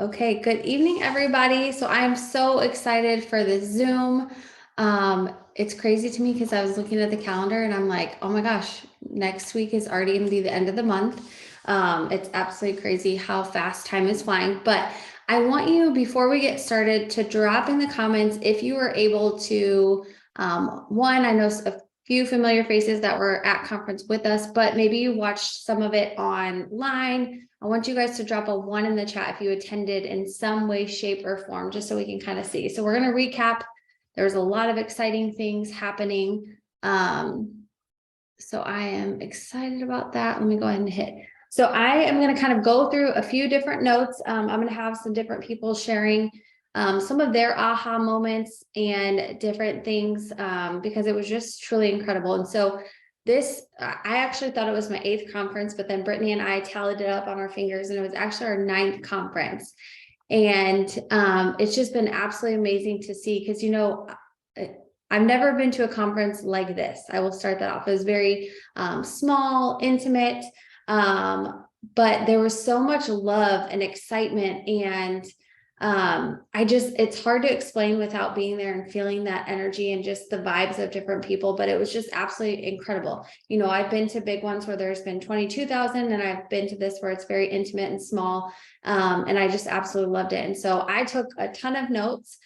Okay, good evening, everybody. So I am so excited for the Zoom. It's crazy to me because I was looking at the calendar and I'm like, oh my gosh, next week is already going to be the end of the month. It's absolutely crazy how fast time is flying. But I want you, before we get started, to drop in the comments if you were able to. One, I know a few familiar faces that were at conference with us, but maybe you watched some of it online. I want you guys to drop a 1 in the chat if you attended in some way, shape, or form, just so we can kind of see. So we're going to recap. There's a lot of exciting things happening. So I am excited about that. Let me go ahead and hit. So I am going to kind of go through a few different notes. I'm going to have some different people sharing some of their aha moments and different things because it was just truly incredible. And so I actually thought it was my 8th conference, but then Brittany and I tallied it up on our fingers and it was actually our 9th conference. And it's just been absolutely amazing to see because, I've never been to a conference like this. I will start that off. It was very small, intimate, but there was so much love and excitement. And it's hard to explain without being there and feeling that energy and just the vibes of different people. But it was just absolutely incredible. I've been to big ones where there's been 22,000, and I've been to this where it's very intimate and small. And I just absolutely loved it. And so I took a ton of notes.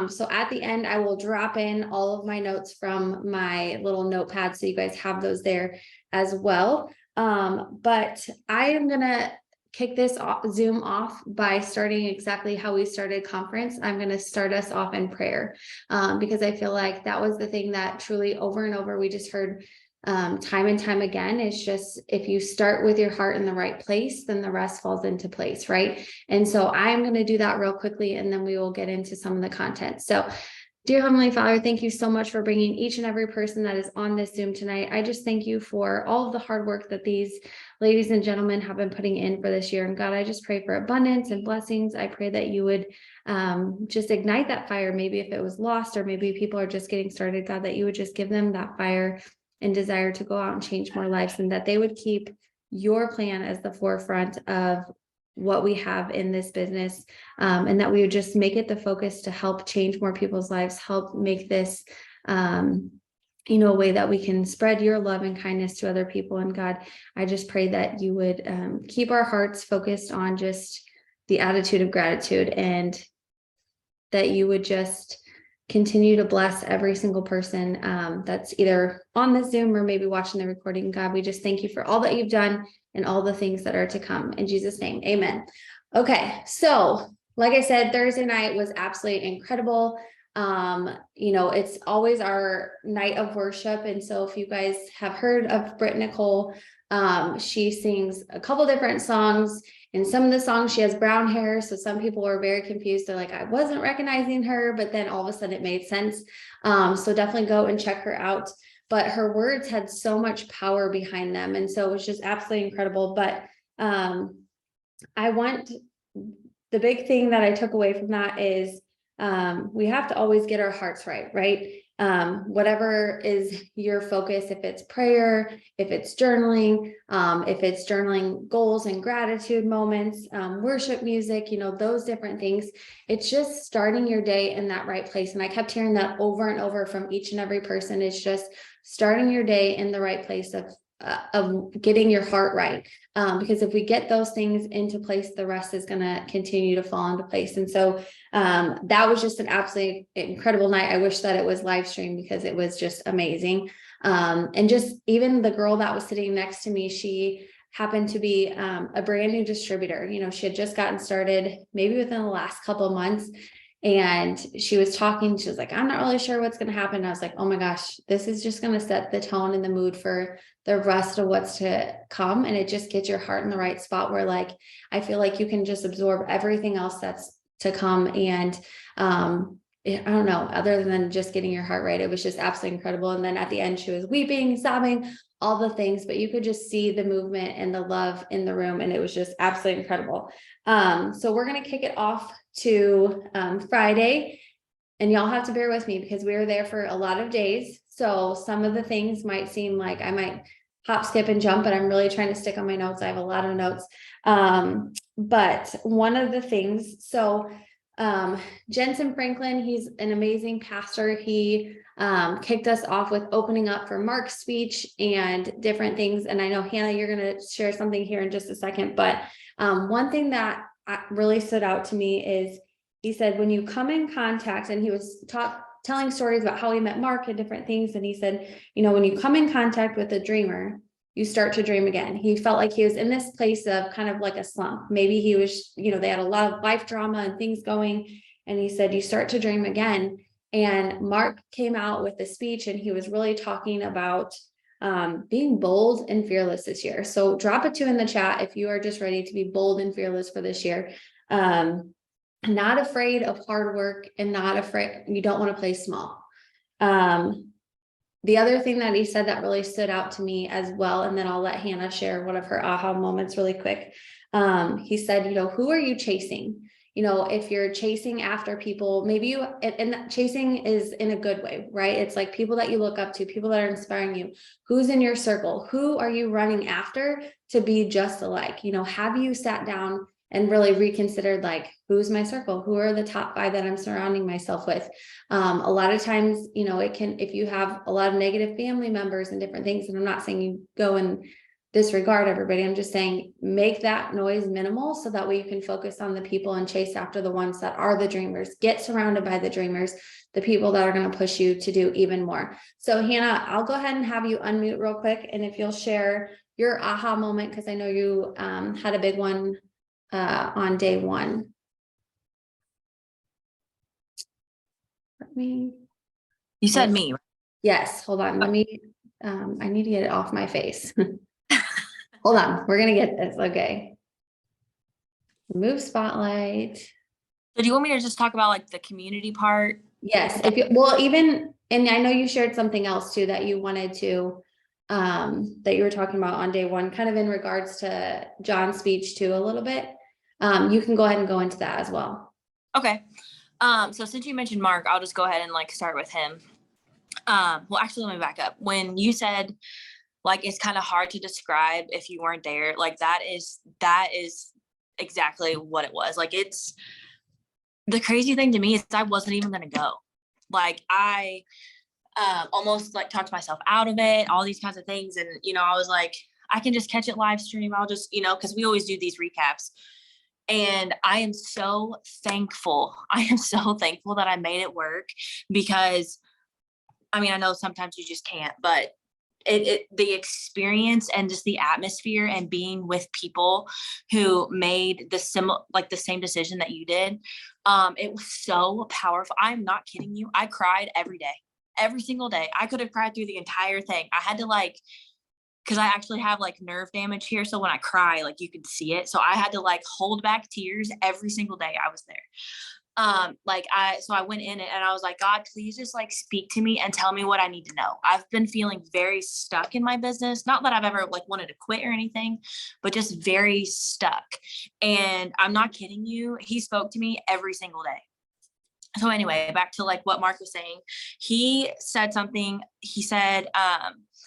So at the end, I will drop in all of my notes from my little notepad so you guys have those there as well. But I am going to kick this Zoom off by starting exactly how we started conference. I'm going to start us off in prayer because I feel like that was the thing that truly over and over we just heard time and time again. Is just if you start with your heart in the right place, then the rest falls into place, right? And so I'm going to do that real quickly, and then we will get into some of the content. So dear Heavenly Father, thank you so much for bringing each and every person that is on this Zoom tonight. I just thank you for all of the hard work that these ladies and gentlemen have been putting in for this year. And God, I just pray for abundance and blessings. I pray that you would just ignite that fire. Maybe if it was lost or maybe people are just getting started, God, that you would just give them that fire and desire to go out and change more lives, and that they would keep your plan as the forefront of what we have in this business, and that we would just make it the focus to help change more people's lives, help make this a way that we can spread your love and kindness to other people. And God, I just pray that you would keep our hearts focused on just the attitude of gratitude, and that you would just continue to bless every single person that's either on the Zoom or maybe watching the recording. God, we just thank you for all that you've done and all the things that are to come. In Jesus' name, amen. Okay, so like I said, Thursday night was absolutely incredible. It's always our night of worship. And so if you guys have heard of Britt Nicole, she sings a couple different songs. In some of the songs, she has brown hair. So some people were very confused. They're like, I wasn't recognizing her, but then all of a sudden it made sense. So definitely go and check her out. But her words had so much power behind them. And so it was just absolutely incredible. But the big thing that I took away from that is we have to always get our hearts right, right? Whatever is your focus, if it's prayer, if it's journaling goals and gratitude moments, worship music, those different things. It's just starting your day in that right place. And I kept hearing that over and over from each and every person. It's just starting your day in the right place of getting your heart right. Because if we get those things into place, the rest is going to continue to fall into place. And so that was just an absolutely incredible night. I wish that it was live streamed because it was just amazing. And just even the girl that was sitting next to me, she happened to be a brand new distributor. She had just gotten started maybe within the last couple of months. And she was talking, she was like, I'm not really sure what's going to happen. I was like, oh my gosh, this is just going to set the tone and the mood for the rest of what's to come. And it just gets your heart in the right spot where I feel like you can just absorb everything else that's to come. And I don't know, other than just getting your heart right, it was just absolutely incredible. And then at the end, she was weeping, sobbing, all the things, but you could just see the movement and the love in the room. And it was just absolutely incredible. So we're going to kick it off to Friday, and y'all have to bear with me because we were there for a lot of days. So some of the things might seem like I might hop, skip, and jump, but I'm really trying to stick on my notes. I have a lot of notes. But one of the things, so Jensen Franklin, he's an amazing pastor. He kicked us off with opening up for Mark's speech and different things. And I know, Hannah, you're going to share something here in just a second, but one thing that really stood out to me is he said, when you come in contact, and he was telling stories about how he met Mark and different things. And he said, you know, when you come in contact with a dreamer, you start to dream again. He felt like he was in this place of kind of like a slump. Maybe he was, you know, they had a lot of life drama and things going. And he said, you start to dream again. And Mark came out with a speech, and he was really talking about being bold and fearless this year. So drop a 2 in the chat if you are just ready to be bold and fearless for this year. Not afraid of hard work, and not afraid, you don't want to play small. The other thing that he said that really stood out to me as well, and then I'll let Hannah share one of her aha moments really quick. He said, you know, who are you chasing? You know, if you're chasing after people, maybe you, and chasing is in a good way, right? It's like people that you look up to, people that are inspiring you. Who's in your circle? Who are you running after to be just alike? You know, have you sat down and really reconsidered, like, who's my circle? Who are the top 5 that I'm surrounding myself with? A lot of times, you know, it can, if you have a lot of negative family members and different things, and I'm not saying you go and disregard everybody, I'm just saying make that noise minimal, so that way you can focus on the people and chase after the ones that are the dreamers. Get surrounded by the dreamers, the people that are going to push you to do even more. So Hannah, I'll go ahead and have you unmute real quick, and if you'll share your aha moment, because I know you had a big one on day 1. Let me. You said me. Yes, hold on. Let me, I need to get it off my face. Hold on, we're gonna get this. Okay. Remove spotlight. So do you want me to just talk about like the community part? Yes, if you, well, even, and I know you shared something else too that you wanted to, that you were talking about on day 1, kind of in regards to John's speech too, a little bit. You can go ahead and go into that as well. Okay. So since you mentioned Mark, I'll just go ahead and like start with him. Well, actually, let me back up. When you said like it's kind of hard to describe if you weren't there, like that is exactly what it was. Like, it's the crazy thing to me is I wasn't even gonna go. Like, I almost like talked myself out of it, all these kinds of things. And, you know, I was like, I can just catch it live stream. I'll just, you know, because we always do these recaps. And I am so thankful. I am so thankful that I made it work, because I mean, I know sometimes you just can't, but the experience and just the atmosphere and being with people who made the same decision that you did, it was so powerful. I'm not kidding you. I cried every day, every single day. I could have cried through the entire thing. I had to like, because I actually have like nerve damage here. So when I cry, like you can see it. So I had to like hold back tears every single day I was there. So I went in it and I was like, God, please just like speak to me and tell me what I need to know. I've been feeling very stuck in my business. Not that I've ever like wanted to quit or anything, but just very stuck. And I'm not kidding you. He spoke to me every single day. So anyway, back to like what Mark was saying, he said something, he said,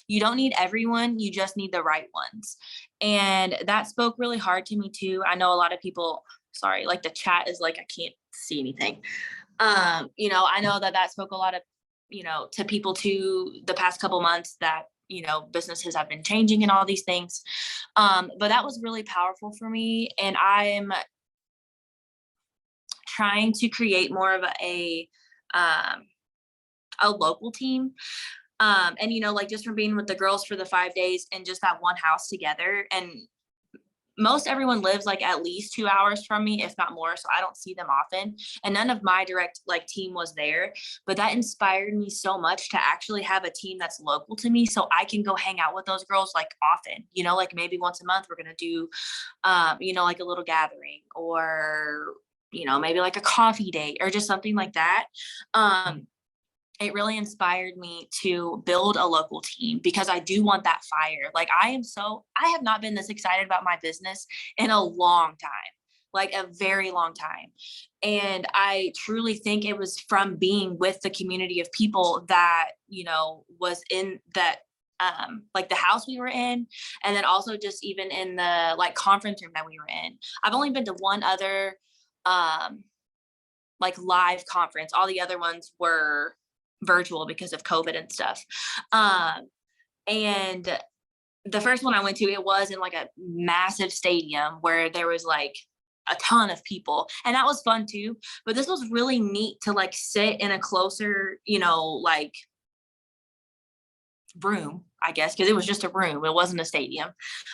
you don't need everyone, you just need the right ones. And that spoke really hard to me too. I know a lot of people, sorry, like the chat is like, I can't see anything. You know, I know that spoke a lot of, you know, to people too, the past couple months that, you know, businesses have been changing and all these things. But that was really powerful for me. And I'm trying to create more of a local team. And, you know, like just from being with the girls for the 5 days and just that one house together, and most everyone lives like at least 2 hours from me, if not more. So I don't see them often. And none of my direct like team was there, but that inspired me so much to actually have a team that's local to me. So I can go hang out with those girls like often, you know, like maybe once a month, we're going to do, you know, like a little gathering, or, you know, maybe like a coffee date or just something like that. It really inspired me to build a local team, because I do want that fire. Like I have not been this excited about my business in a long time, like a very long time. And I truly think it was from being with the community of people that, you know, was in that like the house we were in, and then also just even in the like conference room that we were in. I've only been to one other like live conference. All the other ones were virtual because of COVID and stuff. And the first one I went to, it was in like a massive stadium where there was like a ton of people, and that was fun too. But this was really neat to like sit in a closer, like room, I guess, because it was just a room. It wasn't a stadium.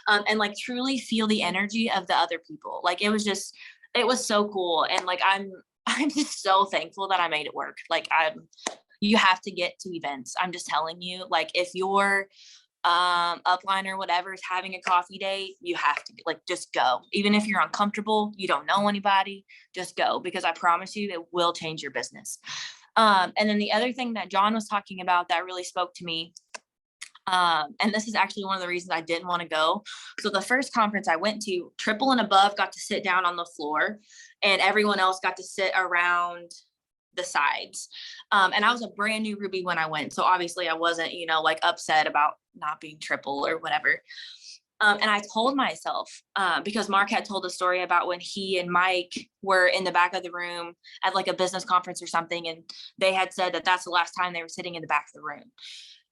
And like truly feel the energy of the other people. Like it was so cool. And like I'm just so thankful that I made it work. Like you have to get to events. I'm just telling you, like if your upline or whatever is having a coffee date, you have to like just go. Even if you're uncomfortable, you don't know anybody, just go, because I promise you it will change your business. And then the other thing that John was talking about that really spoke to me, and this is actually one of the reasons I didn't want to go. So the first conference I went to, Triple and Above got to sit down on the floor and everyone else got to sit around the sides. And I was a brand new Ruby when I went. So obviously I wasn't, like upset about not being Triple or whatever. And I told myself, because Mark had told a story about when he and Mike were in the back of the room at like a business conference or something. And they had said that that's the last time they were sitting in the back of the room.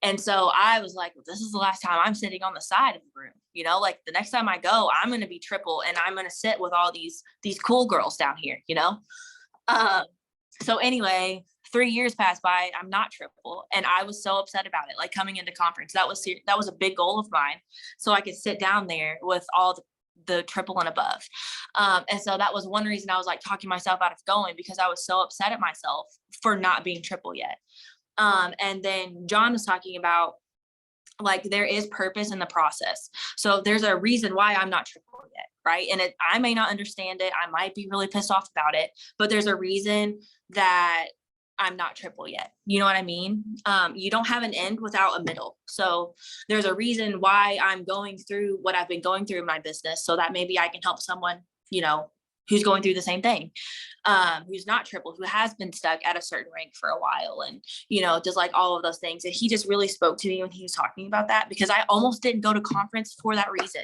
And so I was like, well, this is the last time I'm sitting on the side of the room, like the next time I go, I'm going to be Triple and I'm going to sit with all these cool girls down here, So anyway, 3 years passed by, I'm not Triple. And I was so upset about it. Like coming into conference, that was a big goal of mine. So I could sit down there with all the Triple and Above. And so that was one reason I was like talking myself out of going, because I was so upset at myself for not being Triple yet. And then John was talking about like there is purpose in the process. So there's a reason why I'm not Triple yet, right? And I may not understand it. I might be really pissed off about it, but there's a reason that I'm not Triple yet. You know what I mean? You don't have an end without a middle. So there's a reason why I'm going through what I've been going through in my business, so that maybe I can help someone, who's going through the same thing, who's not Triple, who has been stuck at a certain rank for a while, and, does like all of those things. And he just really spoke to me when he was talking about that, because I almost didn't go to conference for that reason.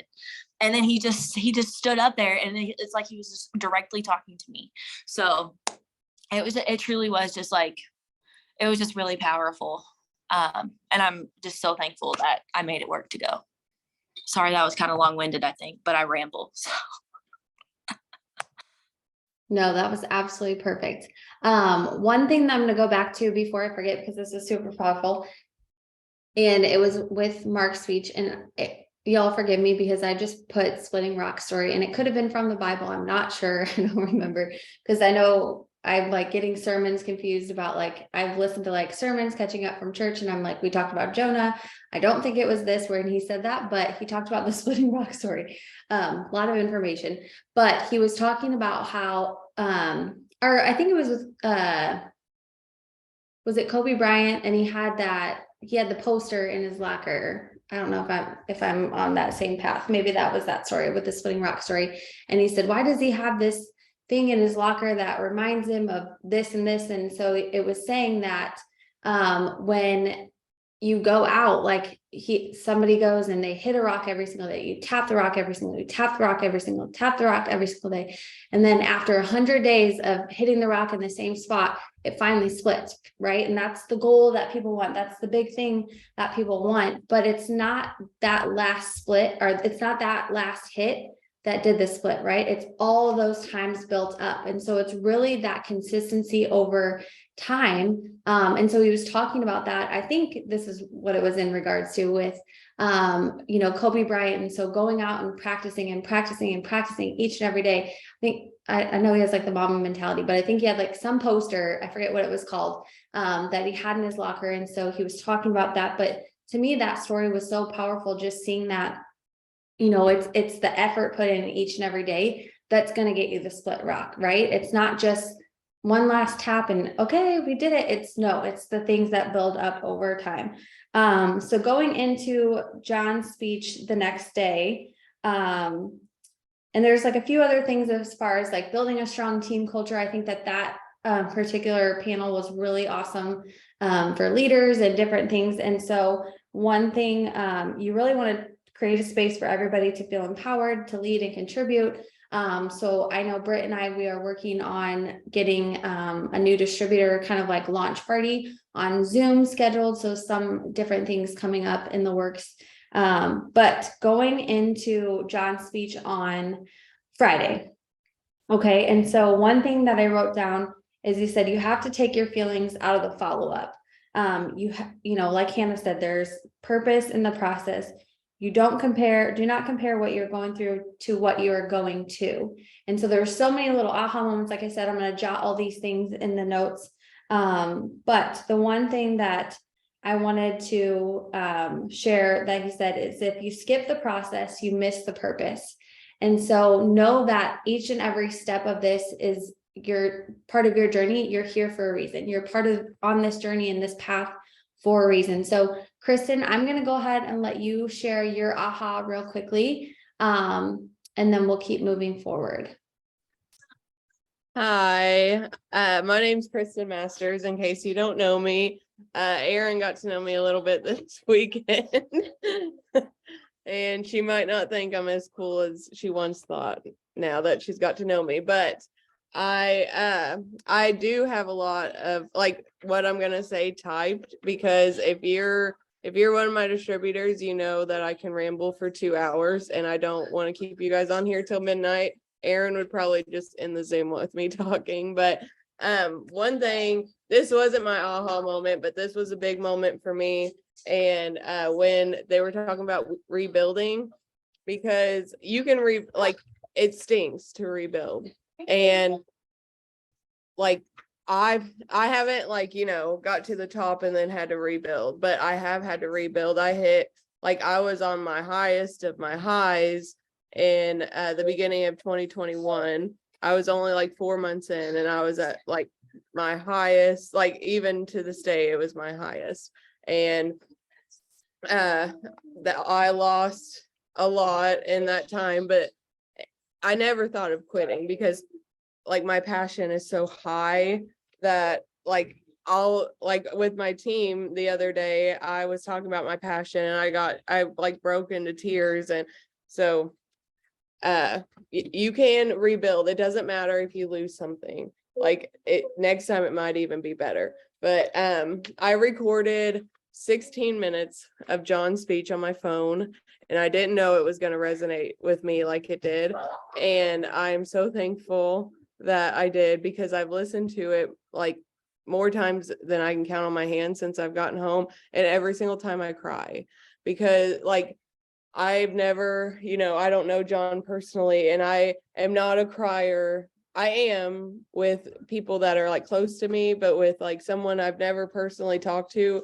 And then he just stood up there and it's like he was just directly talking to me. So it truly was just like, it was just really powerful. And I'm just so thankful that I made it work to go. Sorry, that was kind of long-winded, I think, but I ramble. So. No, that was absolutely perfect. One thing that I'm going to go back to before I forget, because this is super powerful, and it was with Mark's speech, and y'all forgive me because I just put Splitting Rock story, and it could have been from the Bible. I'm not sure. I don't remember, because I know I'm like getting sermons confused about, like, I've listened to like sermons catching up from church, and I'm like, we talked about Jonah. I don't think it was this where he said that, but he talked about the Splitting Rock story. A lot of information, but he was talking about how, or I think it was it Kobe Bryant? And he had the poster in his locker. I don't know if I'm on that same path. Maybe that was that story with the Splitting Rock story. And he said, why does he have this thing in his locker that reminds him of this and this? And so it was saying that when you go out, like somebody goes and they hit a rock every single day, you tap the rock every single day, tap the rock every single day. And then after 100 days of hitting the rock in the same spot, it finally splits, right? And that's the goal that people want. That's the big thing that people want, but it's not that last split, or it's not that last hit that did the split, right? It's all of those times built up. And so it's really that consistency over time. And so he was talking about that. I think this is what it was in regards to with, Kobe Bryant. And so going out and practicing each and every day. I know he has like the Mamba mentality, but I think he had like some poster, I forget what it was called, that he had in his locker. And so he was talking about that. But to me, that story was so powerful, just seeing that, it's the effort put in each and every day that's going to get you the split rock, right? It's not just one last tap and okay, we did it. It's the things that build up over time. So going into John's speech the next day, and there's like a few other things as far as like building a strong team culture. I think that particular panel was really awesome for leaders and different things. And so one thing, you really want to create a space for everybody to feel empowered, to lead and contribute. So I know Britt and I, we are working on getting a new distributor kind of like launch party on Zoom scheduled. So some different things coming up in the works. But going into John's speech on Friday. Okay, and so one thing that I wrote down is he said, you have to take your feelings out of the follow-up. You know, like Hannah said, there's purpose in the process. You do not compare what you're going through to what you're going to. And so there's so many little aha moments. Like I said, I'm going to jot all these things in the notes. But the one thing that I wanted to share that he said is, if you skip the process, you miss the purpose. And so know that each and every step of this is your part of your journey. You're here for a reason. You're part of on this journey and this path for a reason. So Kristen, I'm going to go ahead and let you share your aha real quickly. And then we'll keep moving forward. Hi, my name's Kristen Masters. In case you don't know me, Erin got to know me a little bit this weekend. And she might not think I'm as cool as she once thought now that she's got to know me, but I do have a lot of like what I'm gonna say typed, because if you're one of my distributors, you know that I can ramble for 2 hours and I don't want to keep you guys on here till midnight. Erin would probably just end the Zoom with me talking, but one thing, this wasn't my aha moment, but this was a big moment for me. And when they were talking about rebuilding, because you can like it stinks to rebuild, and like I haven't like, you know, got to the top and then had to rebuild, but I have had to rebuild. I was on my highest of my highs in the beginning of 2021. I was only like 4 months in and I was at like my highest, like even to this day, it was my highest. And that I lost a lot in that time, but I never thought of quitting, because like my passion is so high that like I'll like with my team the other day, I was talking about my passion and I like broke into tears. And so you can rebuild. It doesn't matter if you lose something, like it next time it might even be better. But I recorded 16 minutes of John's speech on my phone, and I didn't know it was going to resonate with me like it did. And I'm so thankful that I did, because I've listened to it like more times than I can count on my hand since I've gotten home. And every single time I cry, because like I've never, you know, I don't know John personally, and I am not a crier. I am with people that are like close to me, but with like someone I've never personally talked to,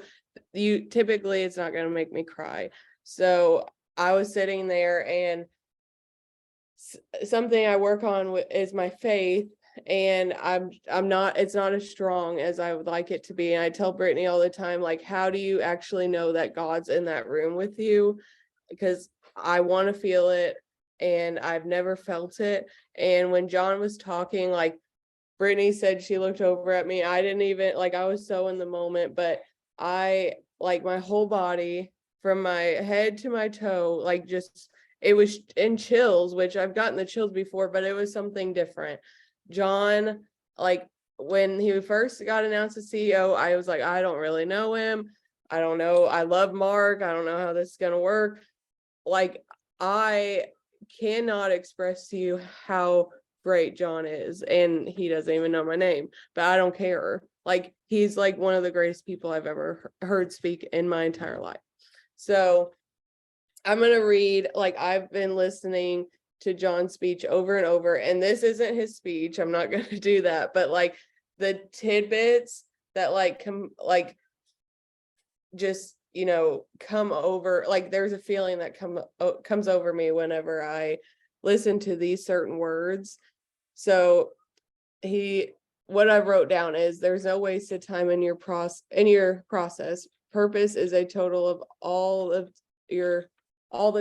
typically it's not going to make me cry. So I was sitting there, and something I work on is my faith, and it's not as strong as I would like it to be. And I tell Brittany all the time, like, how do you actually know that God's in that room with you? Because I want to feel it and I've never felt it. And when John was talking, like Brittany said, she looked over at me. I didn't even like, I was so in the moment, but I like my whole body from my head to my toe, like just, it was in chills, which I've gotten the chills before, but it was something different. John, like when he first got announced as CEO, I was like, I don't really know him. I don't know. I love Mark. I don't know how this is going to work. Like, I cannot express to you how great John is. And he doesn't even know my name, but I don't care. Like, he's like one of the greatest people I've ever heard speak in my entire life. So I'm going to read, like, I've been listening to John's speech over and over, and this isn't his speech. I'm not going to do that, but like the tidbits that like come, like just, you know, come over, like there's a feeling that comes over me whenever I listen to these certain words. So what I wrote down is, there's no wasted time in your process. Purpose is a total of all the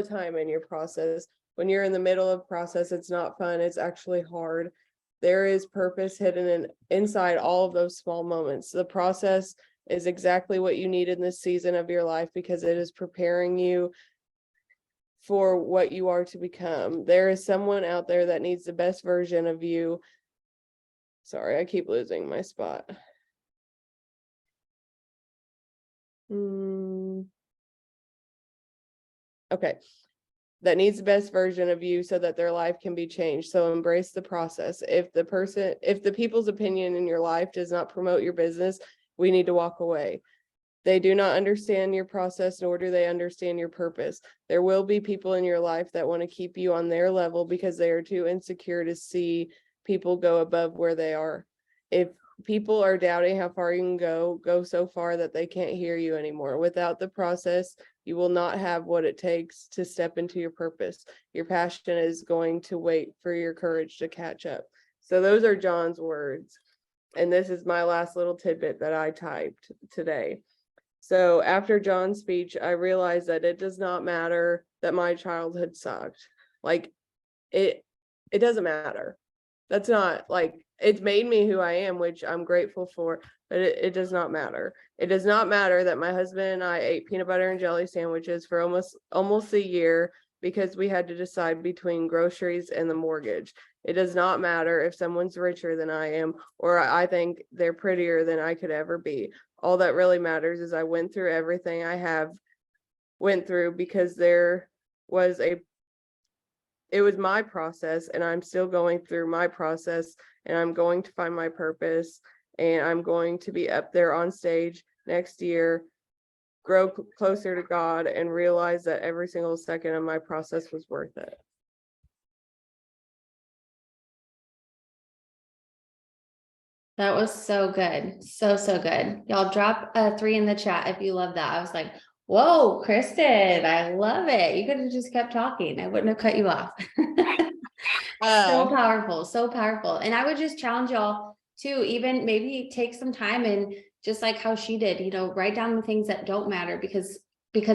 time in your process. When you're in the middle of process, it's not fun. It's actually hard. There is purpose hidden inside all of those small moments. The process is exactly what you need in this season of your life, because it is preparing you for what you are to become. There is someone out there that needs the best version of you. Sorry, I keep losing my spot. Okay. That needs the best version of you so that their life can be changed. So embrace the process. If the people's opinion in your life does not promote your business, we need to walk away. They do not understand your process, nor do they understand your purpose. There will be people in your life that want to keep you on their level because they are too insecure to see people go above where they are. If people are doubting how far you can go so far that they can't hear you anymore. Without the process, you will not have what it takes to step into your purpose. Your passion is going to wait for your courage to catch up. So those are John's words. And this is my last little tidbit that I typed today. So after John's speech, I realized that it does not matter that my childhood sucked. Like it doesn't matter. That's not like, it's made me who I am, which I'm grateful for, but it does not matter. It does not matter that my husband and I ate peanut butter and jelly sandwiches for almost a year because we had to decide between groceries and the mortgage. It does not matter if someone's richer than I am, or I think they're prettier than I could ever be. All that really matters is I went through everything I have went through because it was my process, and I'm still going through my process, and I'm going to find my purpose, and I'm going to be up there on stage next year, grow closer to God, and realize that every single second of my process was worth it. That was so good. So good. Y'all drop a 3 in the chat if you love that. I was like, whoa, Kristen, I love it. You could have just kept talking. I wouldn't have cut you off. So powerful, so powerful. And I would just challenge y'all to even maybe take some time and just like how she did, write down the things that don't matter because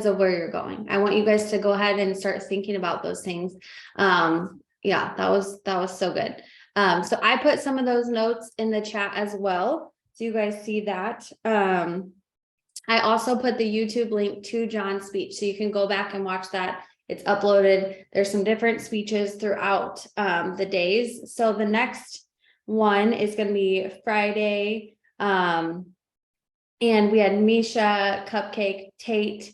of where you're going. I want you guys to go ahead and start thinking about those things. Yeah, that was so good. So I put some of those notes in the chat as well, so you guys see that. I also put the YouTube link to John's speech, so you can go back and watch that. It's uploaded. There's some different speeches throughout the days. So the next one is going to be Friday. And we had Misha, Cupcake, Tate.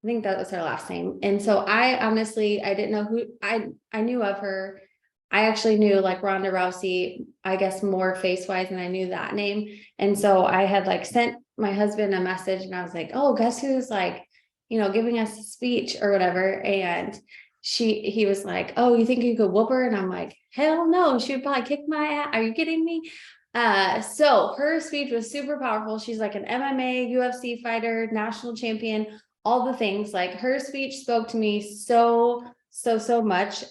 I think that was her last name. And so I honestly, I didn't know who I knew of her. I actually knew like Ronda Rousey, I guess more face wise, and I knew that name. And so I had like sent my husband a message and I was like, oh, guess who's like, giving us a speech or whatever. And he was like, oh, you think you could whoop her? And I'm like, hell no, she would probably kick my ass. Are you kidding me? So her speech was super powerful. She's like an MMA, UFC fighter, national champion, all the things. Like her speech spoke to me so much.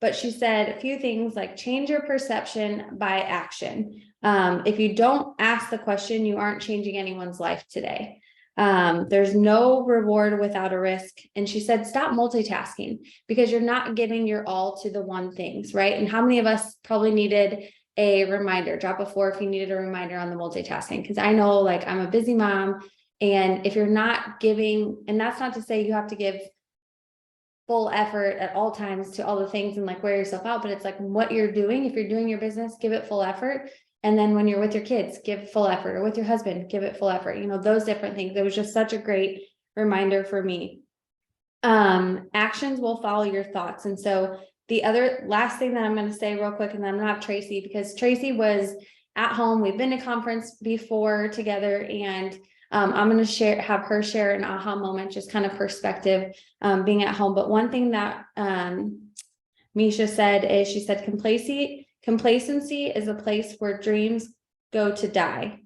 But she said a few things like change your perception by action. If you don't ask the question, you aren't changing anyone's life today. There's no reward without a risk. And she said, stop multitasking because you're not giving your all to the one things, right? And how many of us probably needed a reminder? Drop a 4 if you needed a reminder on the multitasking. Because I know like I'm a busy mom, and if you're not giving, and that's not to say you have to give full effort at all times to all the things and like wear yourself out, but it's like what you're doing. If you're doing your business, give it full effort. And then when you're with your kids, give full effort, or with your husband, give it full effort. Those different things. It was just such a great reminder for me. Actions will follow your thoughts. And so the other last thing that I'm going to say real quick, and then I'm going to have Tracy, because Tracy was at home. We've been to conference before together, and I'm going to have her share an aha moment, just kind of perspective, being at home. But one thing that Misha said is, she said, complacency is a place where dreams go to die.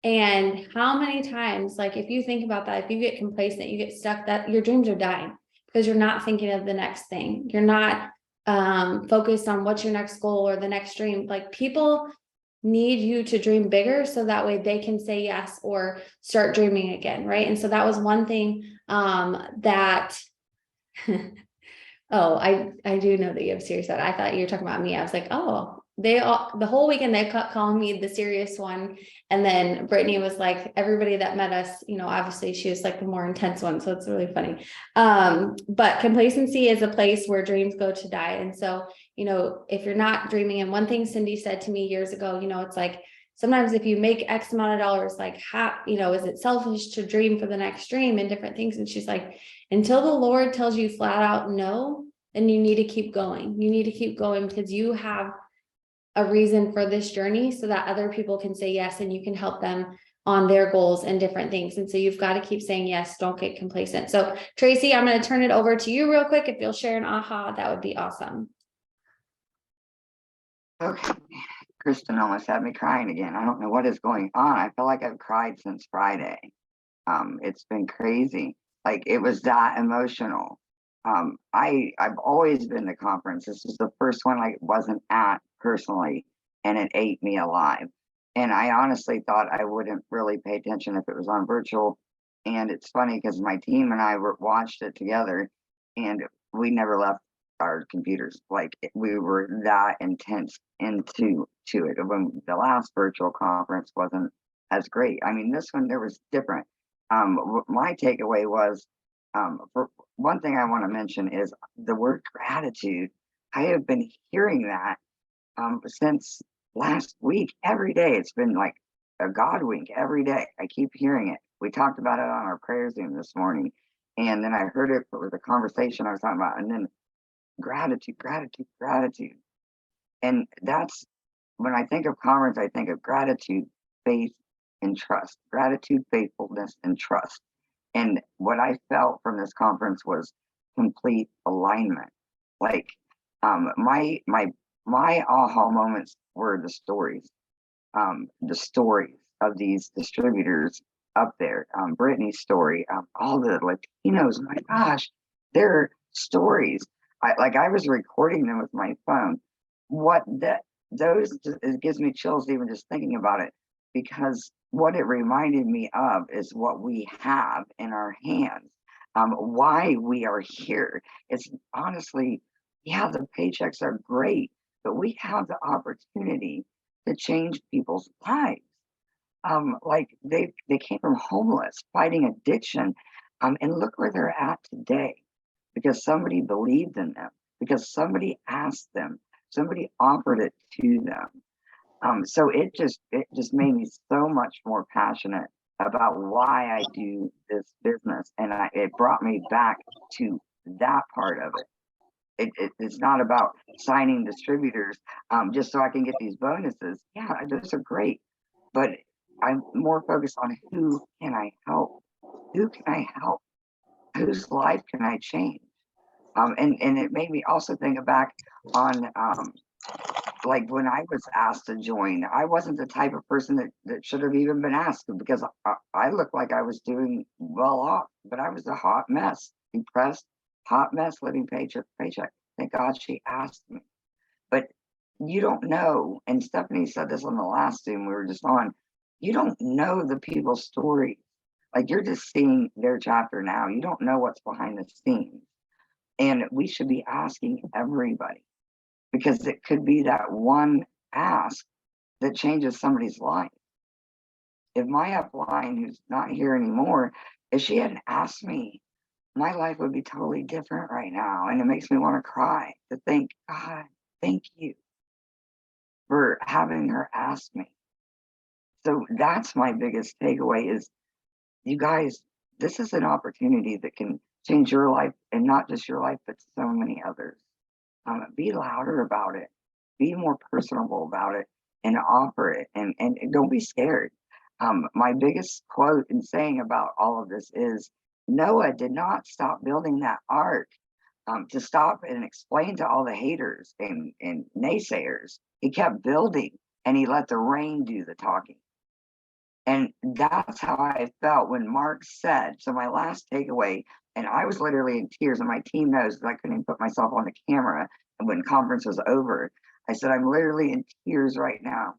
And how many times, like if you think about that, if you get complacent, you get stuck, that your dreams are dying because you're not thinking of the next thing. You're not focused on what's your next goal or the next dream. Like people need you to dream bigger so that way they can say yes or start dreaming again, right? And so that was one thing that Oh, I do know that you have serious thought. I thought you were talking about me. I was like, oh, they all the whole weekend they kept calling me the serious one. And then Brittany was like, everybody that met us, you know, obviously she was like the more intense one. So it's really funny. But complacency is a place where dreams go to die. And so, you know, if you're not dreaming, and one thing Cindy said to me years ago, you know, it's like sometimes if you make X amount of dollars, like you know, is it selfish to dream for the next dream and different things? And she's like, until the Lord tells you flat out no, then you need to keep going. You need to keep going because you have a reason for this journey so that other people can say yes and you can help them on their goals and different things. And so you've got to keep saying yes, don't get complacent. So Tracy, I'm going to turn it over to you real quick. If you'll share an aha, that would be awesome. Okay, Kristen almost had me crying again. I don't know what is going on. I feel like I've cried since Friday. It's been crazy. Like it was that emotional. I've always been to conference. This was the first one I wasn't at personally, and it ate me alive. And I honestly thought I wouldn't really pay attention if it was on virtual. And it's funny because my team and I watched it together, and we never left our computers. Like we were that intense into it. When the last virtual conference wasn't as great. I mean, this one there was different. My takeaway was, for one thing I want to mention is the word gratitude. I have been hearing that since last week. Every day it's been like a God wink every day. I keep hearing it. We talked about it on our prayer Zoom this morning, and then I heard it with the conversation I was talking about, and then gratitude, gratitude, gratitude. And that's when I think of conference, I think of gratitude, faith, and trust. Gratitude, faithfulness, and trust. And what I felt from this conference was complete alignment. Like my aha moments were the stories of these distributors up there. Brittany's story, all the Latinos. My gosh, their stories. I was recording them with my phone. What that those it gives me chills even just thinking about it, because what it reminded me of is what we have in our hands. Why we are here. It's honestly, yeah, the paychecks are great, but we have the opportunity to change people's lives. Like they came from homeless, fighting addiction, and look where they're at today, because somebody believed in them, because somebody asked them, somebody offered it to them. So it just made me so much more passionate about why I do this business, and it brought me back to that part of it. It's not about signing distributors just so I can get these bonuses. Yeah, those are great, but I'm more focused on who can I help? Who can I help? Whose life can I change? And it made me also think back on like when I was asked to join. I wasn't the type of person that should have even been asked, because I looked like I was doing well off, but I was a hot mess, depressed, hot mess, living paycheck to paycheck. Thank God she asked me. But you don't know, and Stephanie said this on the last Zoom we were just on, you don't know the people's story. Like you're just seeing their chapter now. You don't know what's behind the scenes. And we should be asking everybody, because it could be that one ask that changes somebody's life. If my upline, who's not here anymore, if she hadn't asked me, my life would be totally different right now. And it makes me want to cry to think, God, thank you for having her ask me. So that's my biggest takeaway is, you guys, this is an opportunity that can change your life, and not just your life, but so many others. Be louder about it, be more personable about it, and offer it, and don't be scared. My biggest quote in saying about all of this is, Noah did not stop building that ark to stop and explain to all the haters and naysayers. He kept building, and he let the rain do the talking. And that's how I felt when Mark said, so my last takeaway, and I was literally in tears, and my team knows that I couldn't even put myself on the camera. And when conference was over, I said, I'm literally in tears right now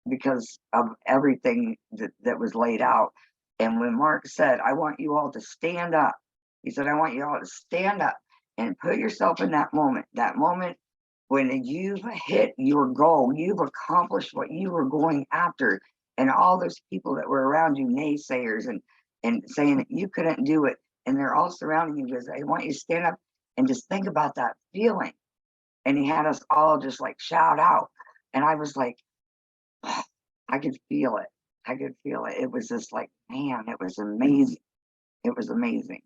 because of everything that was laid out. And when Mark said, I want you all to stand up, he said, I want you all to stand up and put yourself in that moment when you've hit your goal, you've accomplished what you were going after, and all those people that were around you, naysayers and saying that you couldn't do it, and they're all surrounding you, because I want you to stand up and just think about that feeling. And he had us all just like shout out, and I was like, I could feel it. I could feel it. It was just like, man, it was amazing. It was amazing.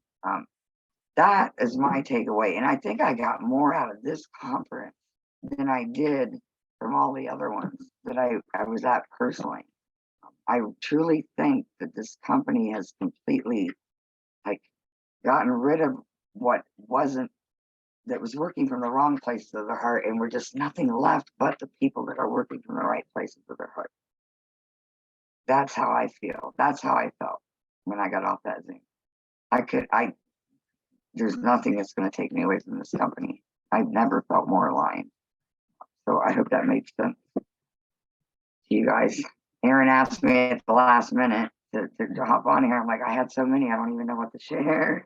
That is my takeaway. And I think I got more out of this conference than I did from all the other ones that I was at personally. I truly think that this company has completely like gotten rid of what wasn't, that was working from the wrong places of their heart, and we're just nothing left but the people that are working from the right places of their heart. That's how I feel. That's how I felt when I got off that Zoom. There's nothing that's going to take me away from this company. I've never felt more aligned. So I hope that makes sense to you guys. Aaron asked me at the last minute to hop on here. I'm like, I had so many, I don't even know what to share.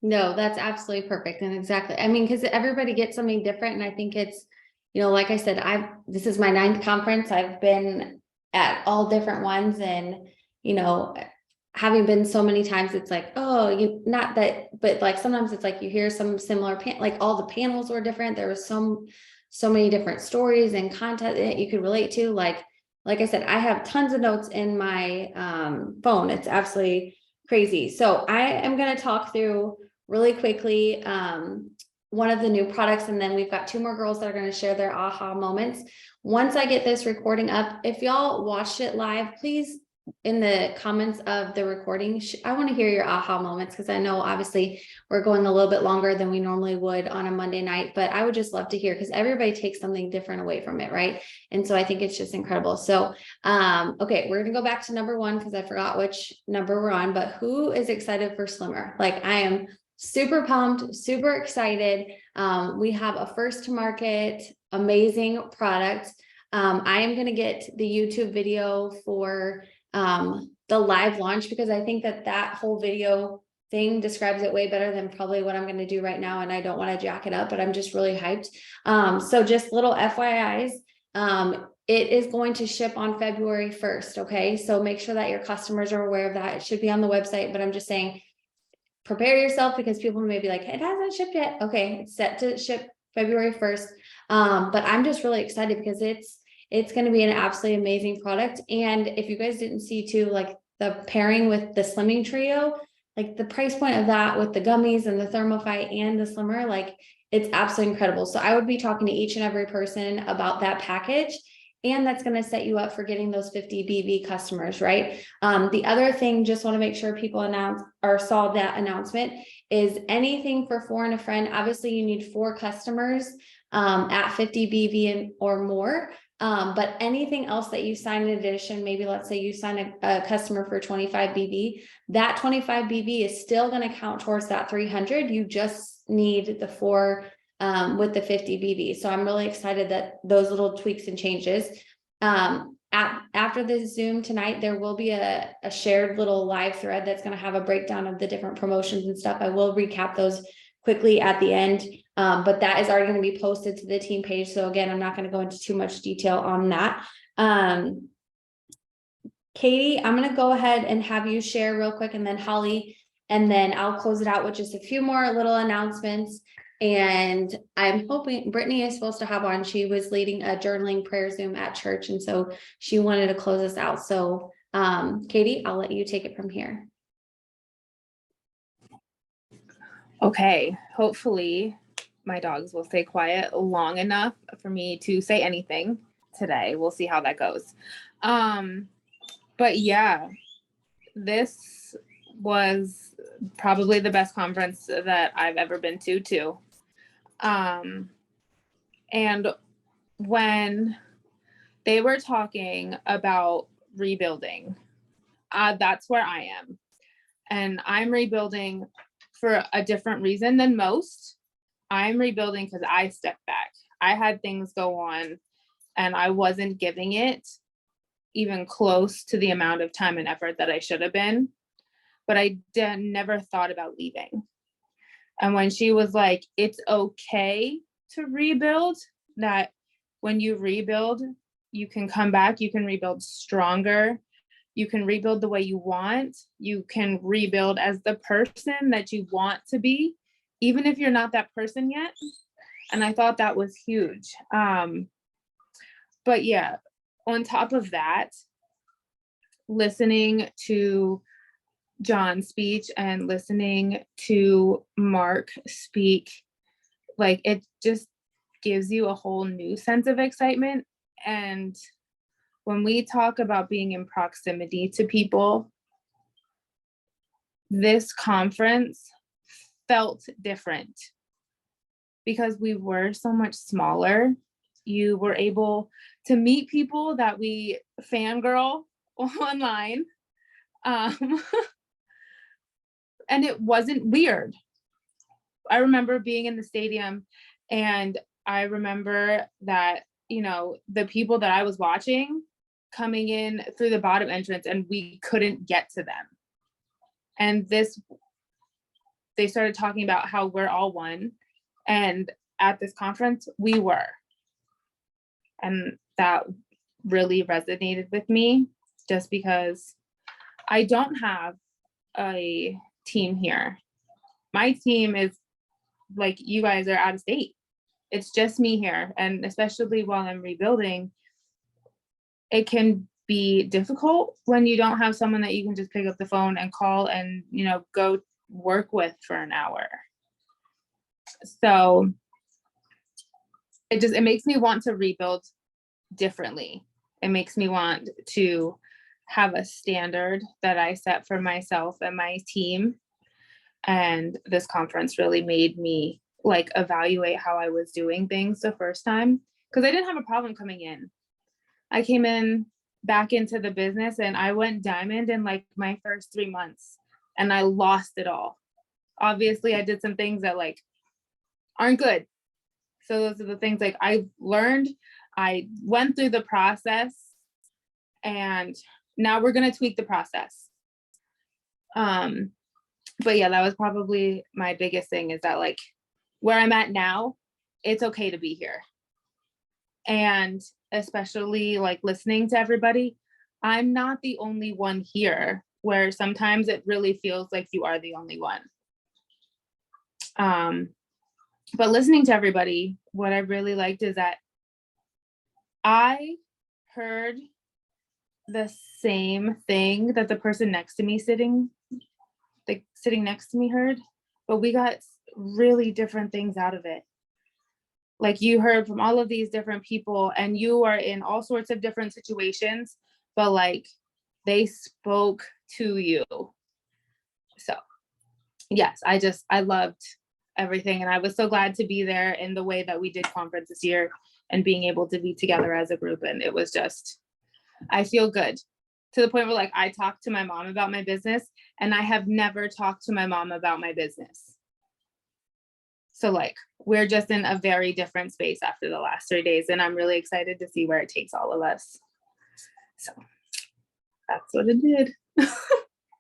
No, that's absolutely perfect. And exactly, I mean, because everybody gets something different. And I think it's, you know, like I said, this is my 9th conference. I've been at all different ones, and, you know, having been so many times, it's like, oh, you not that, but like sometimes it's like you hear some similar like all the panels were different. There was so many different stories and content that you could relate to. Like I said, I have tons of notes in my phone. It's absolutely crazy. So I am going to talk through really quickly one of the new products, and then we've got 2 more girls that are going to share their aha moments. Once I get this recording up, if y'all watched it live, please in the comments of the recording, I want to hear your aha moments, because I know obviously we're going a little bit longer than we normally would on a Monday night, but I would just love to hear, because everybody takes something different away from it, right? And so I think it's just incredible. So okay, we're gonna go back to number 1, because I forgot which number we're on, but who is excited for Slimmer? Like, I am super pumped, super excited. We have a first to market amazing product. I am going to get the YouTube video for the live launch, because I think that whole video thing describes it way better than probably what I'm going to do right now. And I don't want to jack it up, but I'm just really hyped. So just little FYIs, it is going to ship on February 1st. Okay. So make sure that your customers are aware of that. It should be on the website, but I'm just saying, prepare yourself, because people may be like, it hasn't shipped yet. Okay. It's set to ship February 1st. But I'm just really excited, because it's going to be an absolutely amazing product. And if you guys didn't see too, like the pairing with the Slimming Trio, like the price point of that with the gummies and the Thermify and the Slimmer, like it's absolutely incredible. So I would be talking to each and every person about that package, and that's going to set you up for getting those 50 BV customers, right? The other thing, just want to make sure people saw that announcement, is anything for 4 and a friend. Obviously you need 4 customers at 50 BV or more. But anything else that you sign in addition, maybe let's say you sign a customer for 25 BV, that 25 BV is still going to count towards that 300. You just need the 4 with the 50 BV. So I'm really excited that those little tweaks and changes. After the Zoom tonight, there will be a shared little live thread that's going to have a breakdown of the different promotions and stuff. I will recap those quickly at the end. But that is already going to be posted to the team page. So again, I'm not going to go into too much detail on that. Katie, I'm going to go ahead and have you share real quick, and then Holly, and then I'll close it out with just a few more little announcements. And I'm hoping Brittany is supposed to have on. She was leading a journaling prayer Zoom at church, and so she wanted to close us out. So Katie, I'll let you take it from here. Okay, hopefully my dogs will stay quiet long enough for me to say anything today. We'll see how that goes. But yeah, this was probably the best conference that I've ever been to too. And when they were talking about rebuilding, that's where I am. And I'm rebuilding for a different reason than most. I'm rebuilding because I stepped back. I had things go on and I wasn't giving it even close to the amount of time and effort that I should have been. but I never thought about leaving. And when she was like, it's okay to rebuild, that when you rebuild, you can come back, you can rebuild stronger, you can rebuild the way you want, you can rebuild as the person that you want to be, even if you're not that person yet. And I thought that was huge. But yeah, on top of that, listening to John's speech and listening to Mark speak, like it just gives you a whole new sense of excitement. And when we talk about being in proximity to people, this conference felt different because we were so much smaller. You were able to meet people that we fangirl online. And it wasn't weird. I remember being in the stadium, and I remember that, you know, the people that I was watching coming in through the bottom entrance, and we couldn't get to them. And they started talking about how we're all one. And at this conference, we were. And that really resonated with me, just because I don't have a team here. My team is like, you guys are out of state. It's just me here. And especially while I'm rebuilding, it can be difficult when you don't have someone that you can just pick up the phone and call and, you know, go work with for an hour. So it makes me want to rebuild differently. It makes me want to have a standard that I set for myself and my team. And this conference really made me like evaluate how I was doing things the first time, because I didn't have a problem coming in. I came in back into the business and I went diamond in like my first 3 months, and I lost it all. Obviously, I did some things that like aren't good. So those are the things like I learned. I went through the process, and now we're gonna tweak the process. But yeah, that was probably my biggest thing, is that like where I'm at now, it's okay to be here. And especially like listening to everybody, I'm not the only one here, where sometimes it really feels like you are the only one. But listening to everybody, what I really liked is that I heard the same thing that the person next to me sitting next to me heard, but we got really different things out of it. Like you heard from all of these different people, and you are in all sorts of different situations, but like they spoke to you. So yes, I loved everything, and I was so glad to be there in the way that we did conference this year and being able to be together as a group. And it was just, I feel good, to the point where like I talked to my mom about my business, and I have never talked to my mom about my business. So like we're just in a very different space after the last 3 days, and I'm really excited to see where it takes all of us. So that's what it did.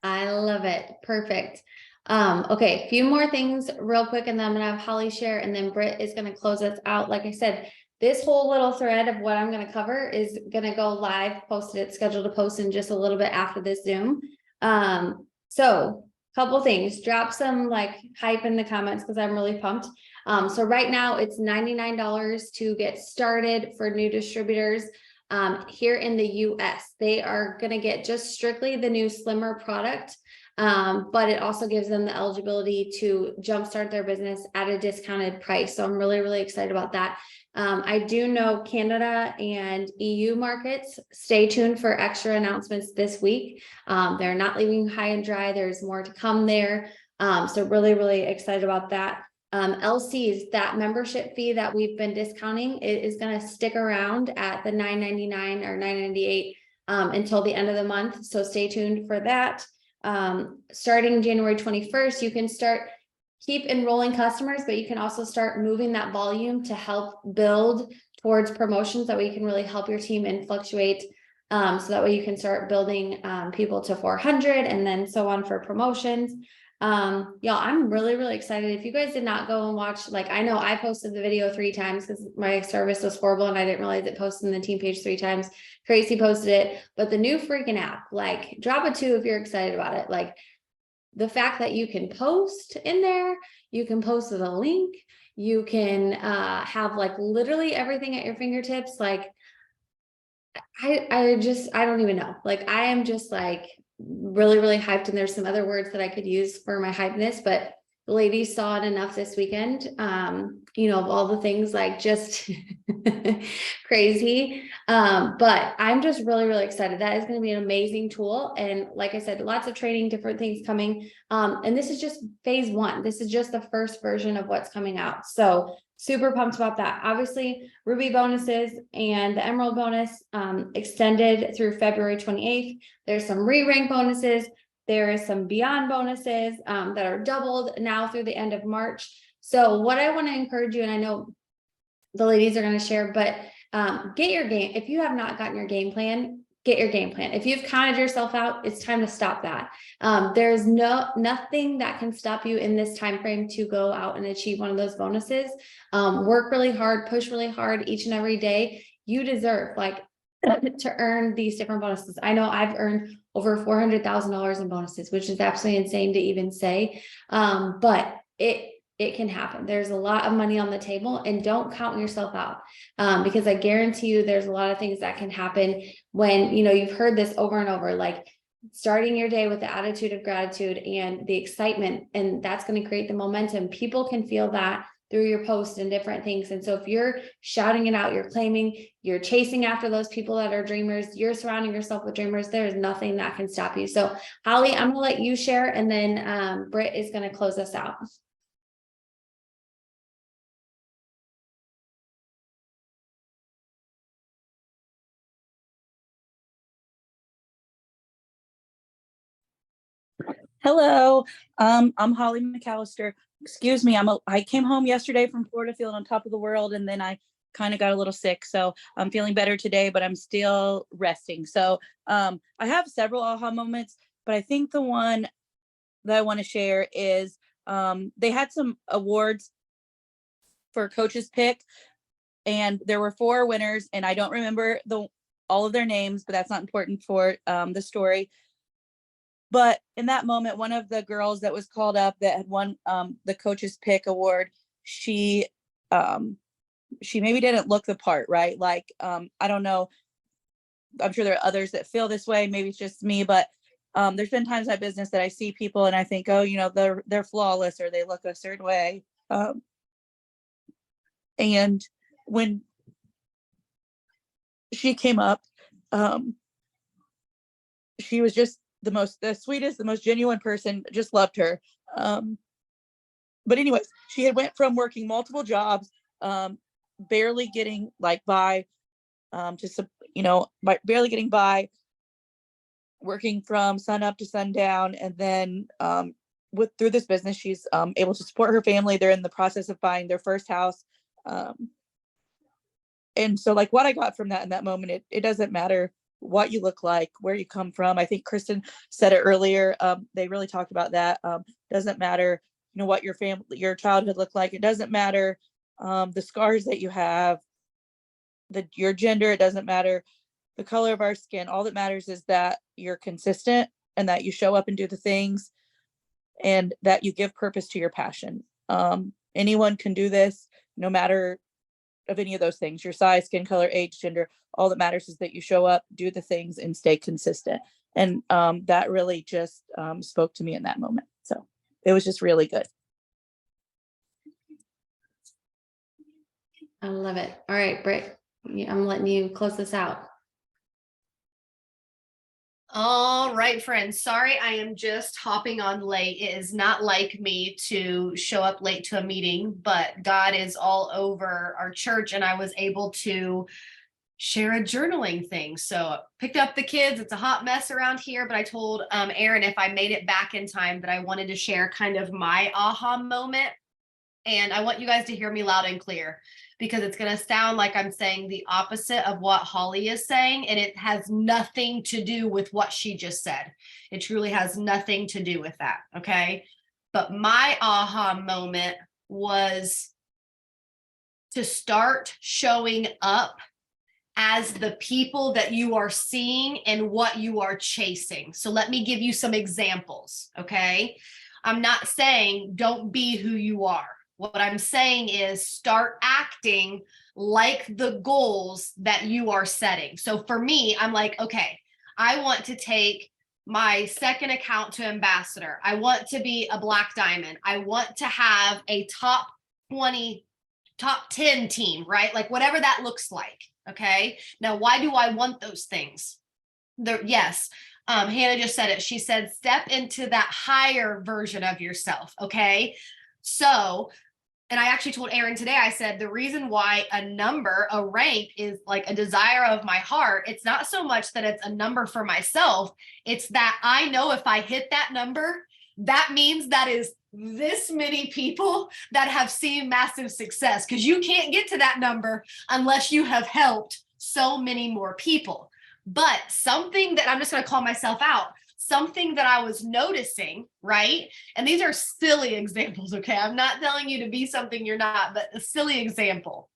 I love it. Perfect. Okay, a few more things real quick, and then I'm gonna have Holly share, and then Britt is gonna close us out. Like I said, this whole little thread of what I'm gonna cover is gonna go live, posted, it's scheduled to post in just a little bit after this Zoom. So couple things, drop some like hype in the comments, because I'm really pumped. So right now it's $99 to get started for new distributors. Here in the US, they are going to get just strictly the new slimmer product. But it also gives them the eligibility to jumpstart their business at a discounted price. So I'm really, really excited about that. I do know Canada and EU markets, stay tuned for extra announcements this week. They're not leaving high and dry. There's more to come there. So really, really excited about that. LCs, that membership fee that we've been discounting, it is going to stick around at the $9.99 or $9.98 until the end of the month. So stay tuned for that. Starting January 21st, you can keep enrolling customers, but you can also start moving that volume to help build towards promotions that we can really help your team and fluctuate So that way you can start building people to 400 and then so on for promotions. Y'all, I'm really, really excited. If you guys did not go and watch, like, I know I posted the video 3 times because my service was horrible and I didn't realize it posted in the team page 3 times. Tracy posted it, but the new freaking app, like, drop a 2 if you're excited about it. Like, the fact that you can post in there, you can post with a link, you can have like literally everything at your fingertips. Like, I don't even know. Like, I am just like really, really hyped. And there's some other words that I could use for my hypeness, but the ladies saw it enough this weekend. You know, of all the things, like, just crazy. But I'm just really, really excited. That is going to be an amazing tool. And like I said, lots of training, different things coming. And this is just phase 1. This is just the first version of what's coming out. So super pumped about that. Obviously, Ruby bonuses and the Emerald bonus extended through February 28th. There's some re-rank bonuses. There is some beyond bonuses that are doubled now through the end of March. So what I want to encourage you, and I know the ladies are going to share, but get your game. If you have not gotten your game plan, get your game plan. If you've counted yourself out, it's time to stop that. There's nothing that can stop you in this time frame to go out and achieve one of those bonuses. Work really hard, push really hard each and every day. You deserve, like, to earn these different bonuses. I know I've earned over $400,000 in bonuses, which is absolutely insane to even say. But it can happen. There's a lot of money on the table, and don't count yourself out. Because I guarantee you there's a lot of things that can happen when, you know, you've heard this over and over, like starting your day with the attitude of gratitude and the excitement, and that's going to create the momentum. People can feel that through your posts and different things. And so if you're shouting it out, you're claiming, you're chasing after those people that are dreamers, you're surrounding yourself with dreamers, there is nothing that can stop you. So Holly, I'm gonna let you share, and then Britt is gonna close us out. Hello, I'm Holly McAllister. Excuse me, I came home yesterday from Florida feeling on top of the world, and then I kind of got a little sick. So I'm feeling better today, but I'm still resting. So I have several aha moments, but I think the one that I want to share is they had some awards for Coach's Pick, and there were 4 winners, and I don't remember all of their names, but that's not important for the story. But in that moment, one of the girls that was called up that had won the Coach's Pick award, she maybe didn't look the part, right? Like, I don't know. I'm sure there are others that feel this way. Maybe it's just me, but there's been times in my business that I see people and I think, oh, you know, they're flawless, or they look a certain way. And when she came up, she was just the sweetest, the most genuine person. Just loved her. But anyways, she had went from working multiple jobs, barely getting like by, barely getting by, working from sun up to sundown, and then through this business, she's able to support her family. They're in the process of buying their first house. And so, like, what I got from that in that moment, it doesn't matter what you look like, where you come from. I think Kristen said it earlier. They really talked about that. Doesn't matter, you know, what your childhood looked like. It doesn't matter the scars that you have, your gender. It doesn't matter the color of our skin. All that matters is that you're consistent, and that you show up and do the things, and that you give purpose to your passion. Anyone can do this, no matter of any of those things, your size, skin color, age, gender. All that matters is that you show up, do the things, and stay consistent. And that really just spoke to me in that moment. So it was just really good. I love it. All right, Britt, I'm letting you close this out. All right, friends. Sorry, I am just hopping on late. It is not like me to show up late to a meeting, but God is all over our church, and I was able to share a journaling thing. So picked up the kids. It's a hot mess around here, but I told Aaron if I made it back in time that I wanted to share kind of my aha moment. And I want you guys to hear me loud and clear. because it's going to sound like I'm saying the opposite of what Holly is saying, and it has nothing to do with what she just said. It truly has nothing to do with that, okay? But my aha moment was to start showing up as the people that you are seeing and what you are chasing. So let me give you some examples, okay? I'm not saying don't be who you are. What I'm saying is start acting like the goals that you are setting. So for me, I'm like, okay, I want to take my second account to ambassador. I want to be a black diamond. I want to have a top 20, top 10 team, right? Like whatever that looks like. Okay. Now, why do I want those things? Yes. Hannah just said it. She said, step into that higher version of yourself. Okay. So, and I actually told Aaron today, I said, the reason why a number, a rank is like a desire of my heart. It's not so much that it's a number for myself. It's that I know if I hit that number, that means that is this many people that have seen massive success, because you can't get to that number unless you have helped so many more people. But something that I'm just going to call myself out, something that I was noticing, right? And these are silly examples, okay? I'm not telling you to be something you're not, but a silly example.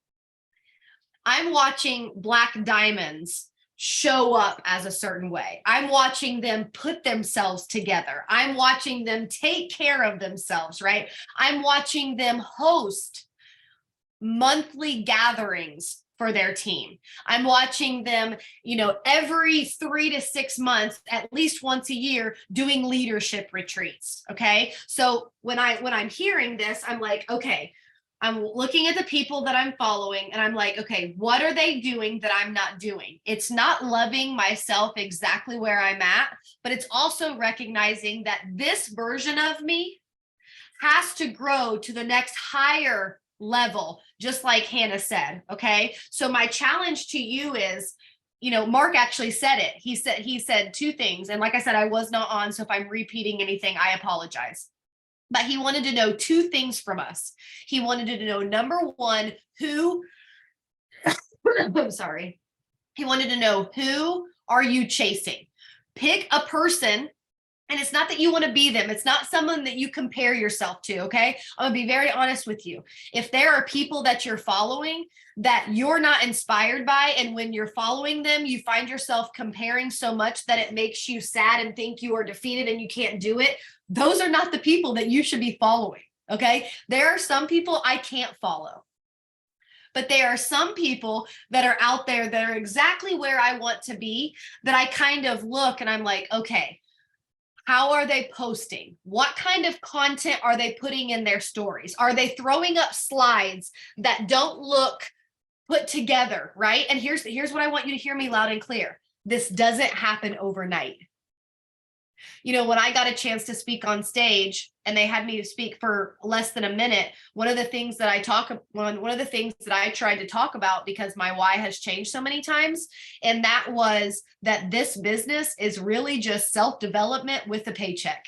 I'm watching black diamonds show up as a certain way. I'm watching them put themselves together. I'm watching them take care of themselves, right? I'm watching them host monthly gatherings for their team. I'm watching them, every 3 to 6 months, at least once a year, doing leadership retreats. Okay. So when I'm hearing this, I'm like, okay, I'm looking at the people that I'm following and I'm like, okay, what are they doing that I'm not doing? It's not loving myself exactly where I'm at, but it's also recognizing that this version of me has to grow to the next higher level, just like Hannah said. Okay. So my challenge to you is, Mark actually said it. He said 2 things. And like I said, I was not on. So if I'm repeating anything, I apologize. But he wanted to know 2 things from us. He wanted to know, number 1, who, I'm sorry. He wanted to know, who are you chasing? Pick a person. And it's not that you want to be them. It's not someone that you compare yourself to. Okay. I'm going to be very honest with you. If there are people that you're following that you're not inspired by, and when you're following them, you find yourself comparing so much that it makes you sad and think you are defeated and you can't do it, those are not the people that you should be following. Okay. There are some people I can't follow, but there are some people that are out there that are exactly where I want to be, that I kind of look and I'm like, okay, how are they posting? What kind of content are they putting in their stories? Are they throwing up slides that don't look put together, right? And here's what I want you to hear me loud and clear. This doesn't happen overnight. When I got a chance to speak on stage and they had me to speak for less than a minute, one of the things that I tried to talk about, because my why has changed so many times, and that was that this business is really just self-development with a paycheck.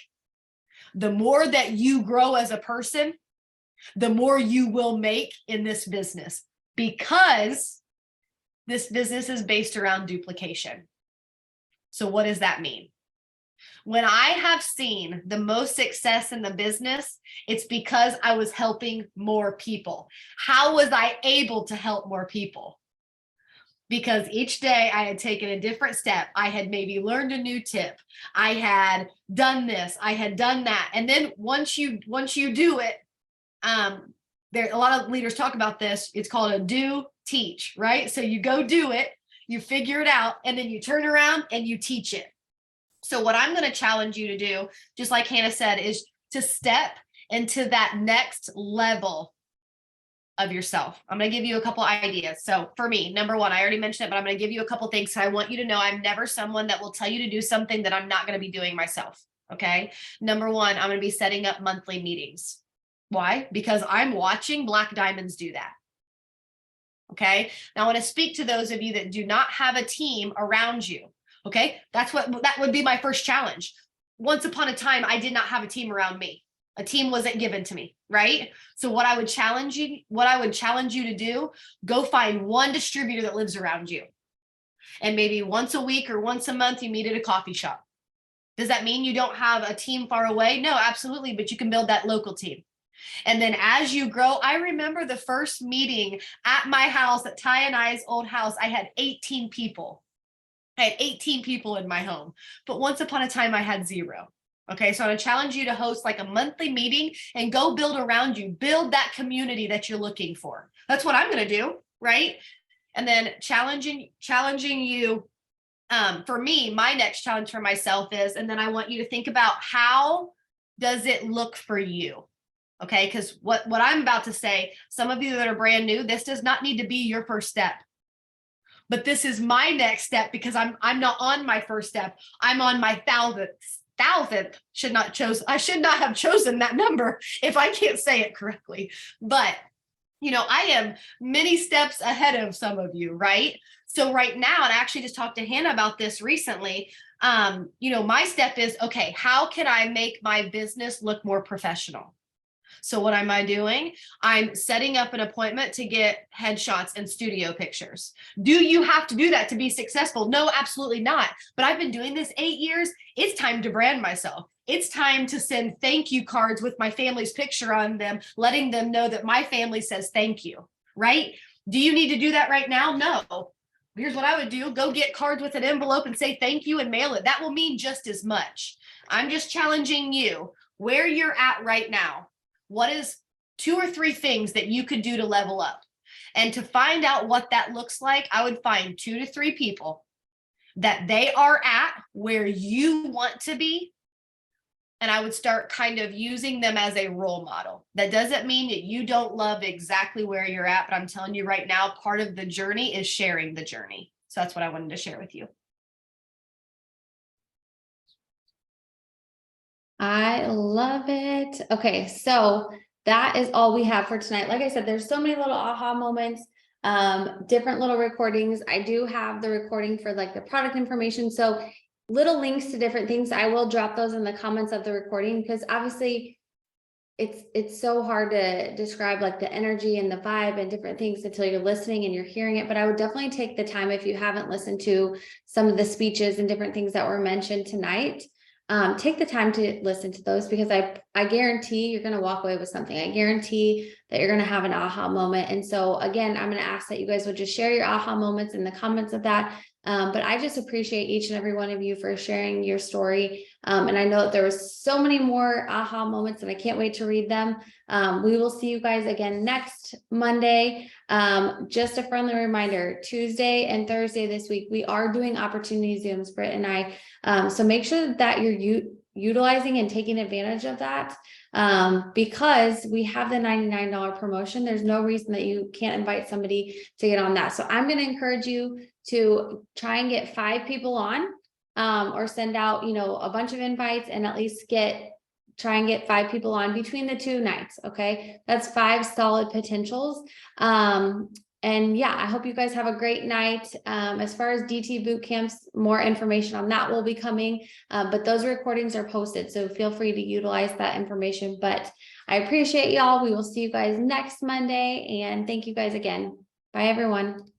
The more that you grow as a person, the more you will make in this business, because this business is based around duplication. So what does that mean? When I have seen the most success in the business, it's because I was helping more people. How was I able to help more people? Because each day I had taken a different step. I had maybe learned a new tip. I had done this. I had done that. And then once you do it, there a lot of leaders talk about this. It's called a do teach, right? So you go do it, you figure it out, and then you turn around and you teach it. So what I'm going to challenge you to do, just like Hannah said, is to step into that next level of yourself. I'm going to give you a couple ideas. So for me, number 1, I already mentioned it, but I'm going to give you a couple things. So I want you to know I'm never someone that will tell you to do something that I'm not going to be doing myself. Okay. Number 1, I'm going to be setting up monthly meetings. Why? Because I'm watching black diamonds do that. Okay. Now I want to speak to those of you that do not have a team around you. Okay. That would be my first challenge. Once upon a time, I did not have a team around me. A team wasn't given to me, right? So what I would challenge you to do, go find one distributor that lives around you. And maybe once a week or once a month, you meet at a coffee shop. Does that mean you don't have a team far away? No, absolutely. But you can build that local team. And then as you grow, I remember the first meeting at my house, at Ty and I's old house, I had 18 people. I had 18 people in my home, but once upon a time I had 0. Okay, so I'm gonna challenge you to host like a monthly meeting and go build around you, build that community that you're looking for. That's what I'm gonna do, right? And then challenging you. For me, my next challenge for myself is, and then I want you to think about, how does it look for you? Okay, because what I'm about to say, some of you that are brand new, this does not need to be your first step. But this is my next step, because I'm not on my first step. I'm on my thousandth. I should not have chosen that number if I can't say it correctly. But I am many steps ahead of some of you, right? So right now, and I actually just talked to Hannah about this recently. My step is, okay, how can I make my business look more professional? So what am I doing? I'm setting up an appointment to get headshots and studio pictures. Do you have to do that to be successful? No, absolutely not. But I've been doing this 8 years. It's time to brand myself. It's time to send thank you cards with my family's picture on them, letting them know that my family says thank you, right? Do you need to do that right now? No. Here's what I would do. Go get cards with an envelope and say thank you and mail it. That will mean just as much. I'm just challenging you where you're at right now. What is 2 or 3 things that you could do to level up? And to find out what that looks like, I would find 2 to 3 people that they are at where you want to be. And I would start kind of using them as a role model. That doesn't mean that you don't love exactly where you're at, but I'm telling you right now, part of the journey is sharing the journey. So that's what I wanted to share with you. I love it. Okay, so that is all we have for tonight. Like I said, there's so many little aha moments, different little recordings. I do have the recording for like the product information. So little links to different things. I will drop those in the comments of the recording, because obviously it's so hard to describe like the energy and the vibe and different things until you're listening and you're hearing it. But I would definitely take the time, if you haven't listened to some of the speeches and different things that were mentioned tonight, take the time to listen to those, because I guarantee you're going to walk away with something. I guarantee that you're going to have an aha moment. And so again, I'm going to ask that you guys would just share your aha moments in the comments of that. But I just appreciate each and every one of you for sharing your story. And I know that there was so many more aha moments, and I can't wait to read them. We will see you guys again next Monday. Just a friendly reminder, Tuesday and Thursday this week, we are doing opportunity Zooms, Britt and I. So make sure that you're utilizing and taking advantage of that, because we have the $99 promotion. There's no reason that you can't invite somebody to get on that. So I'm going to encourage you to try and get 5 people on, or send out, a bunch of invites, and at least try and get 5 people on between the 2 nights. Okay. That's 5 solid potentials. And yeah, I hope you guys have a great night. As far as DT boot camps, more information on that will be coming, but those recordings are posted, so feel free to utilize that information. But I appreciate y'all. We will see you guys next Monday, and thank you guys again. Bye, everyone.